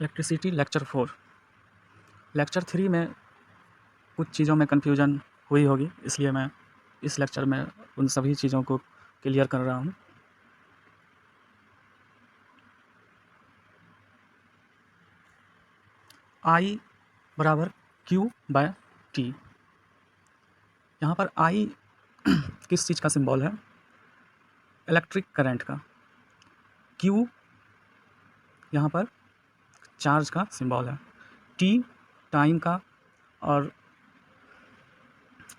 Electricity lecture 4। Lecture 3 में कुछ चीज़ों में कन्फ्यूजन हुई होगी, इसलिए मैं इस लेक्चर में उन सभी चीज़ों को क्लियर कर रहा हूँ। I बराबर Q/T। यहाँ पर I किस चीज़ का सिंबल है? इलेक्ट्रिक करंट का। Q यहाँ पर चार्ज का सिंबल है, T टाइम का, और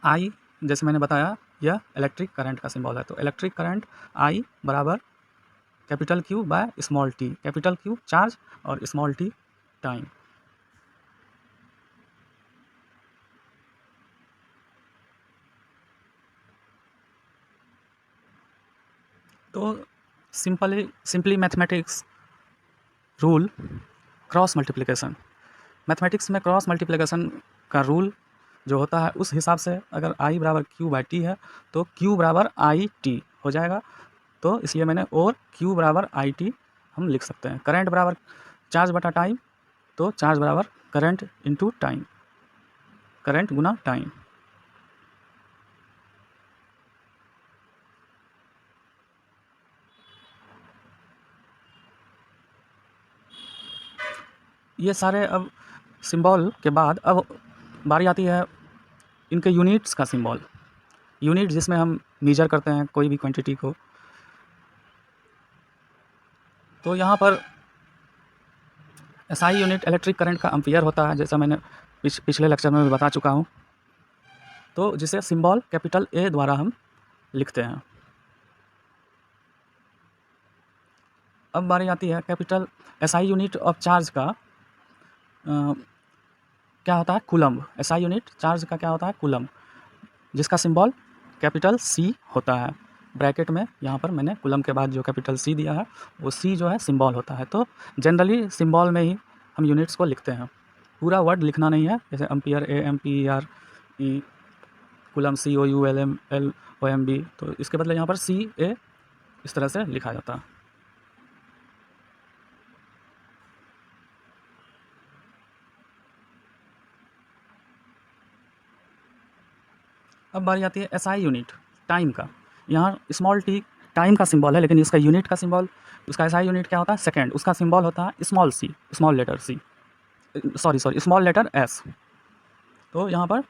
I जैसे मैंने बताया यह इलेक्ट्रिक करंट का सिंबल है। तो इलेक्ट्रिक करंट I बराबर capital Q by small t। Capital Q charge और स्मॉल t टाइम। तो simply mathematics rule cross multiplication. Mathematics में क्रॉस मल्टीप्लिकेशन का रूल जो होता है उस हिसाब से अगर I बराबर Q/T है तो Q बराबर IT हो जाएगा। तो इसलिए मैंने और Q बराबर IT हम लिख सकते हैं। करंट बराबर चार्ज बटा टाइम, तो चार्ज बराबर करंट इंटू टाइम, करंट गुना टाइम। ये सारे अब सिंबल के बाद अब बारी आती है इनके यूनिट्स का सिंबल। यूनिट जिसमें हम मेजर करते हैं कोई भी क्वांटिटी को। तो यहाँ पर SI यूनिट इलेक्ट्रिक करंट का एम्पियर होता है, जैसा मैंने पिछले लेक्चर में भी बता चुका हूँ। तो जिसे सिंबल कैपिटल A द्वारा हम लिखते हैं। अब बारी आती है capital SI unit of charge का क्या होता है? कूलम्ब। SI यूनिट चार्ज का क्या होता है? कूलम्ब, जिसका सिंबल कैपिटल C होता है। ब्रैकेट में यहाँ पर मैंने कूलम्ब के बाद जो कैपिटल C दिया है वो C जो है सिंबल होता है। तो जनरली सिंबल में ही हम यूनिट्स को लिखते हैं, पूरा वर्ड लिखना नहीं है। जैसे एम्पियर AMPER, कूलम्ब COULMB, तो इसके बदले यहाँ पर CA इस तरह से लिखा जाता है। अब बारी आती है SI यूनिट टाइम का। यहाँ स्मॉल t टाइम का सिंबल है, लेकिन इसका यूनिट का सिंबल, उसका SI यूनिट क्या होता है? सेकेंड। उसका सिंबल होता है small c, small letter c, sorry small letter s। तो यहाँ पर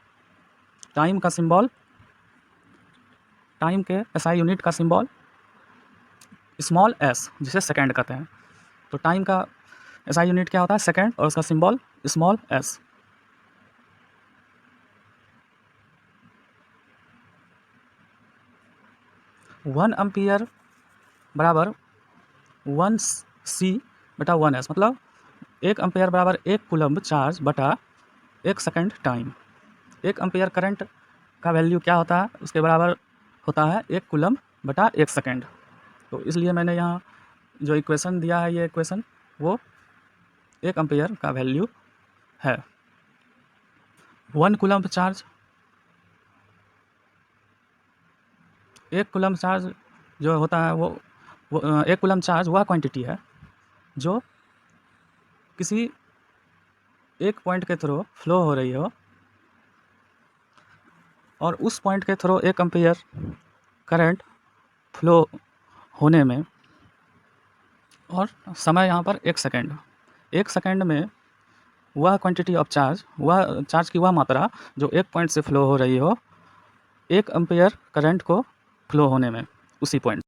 टाइम का सिंबल, टाइम के SI यूनिट का सिंबल स्मॉल s, जिसे सेकेंड कहते हैं। तो टाइम का SI यूनिट क्या होता है? सेकेंड, और उसका symbol small s। One ampere बराबर 1C बटा 1s, मतलब 1 एम्पियर बराबर 1 कूलम्ब चार्ज बटा 1 सेकेंड टाइम। 1 एम्पियर करंट का वैल्यू क्या होता है? उसके बराबर होता है 1 कूलम्ब बटा 1 सेकेंड। तो इसलिए मैंने यहाँ जो इक्वेशन दिया है, ये इक्वेशन वो 1 एम्पियर का वैल्यू है। 1 कूलम्ब चार्ज, 1 कूलम्ब चार्ज जो होता है वो 1 कूलम्ब चार्ज वह क्वांटिटी है जो किसी एक पॉइंट के थ्रू फ्लो हो रही हो, और उस पॉइंट के थ्रू 1 एम्पियर करंट फ्लो होने में, और समय यहाँ पर 1 सेकेंड। 1 सेकेंड में वह क्वांटिटी ऑफ चार्ज, वह चार्ज की वह मात्रा जो एक पॉइंट से फ्लो हो रही हो 1 एम्पियर करंट को फ्लो होने में, उसी पॉइंट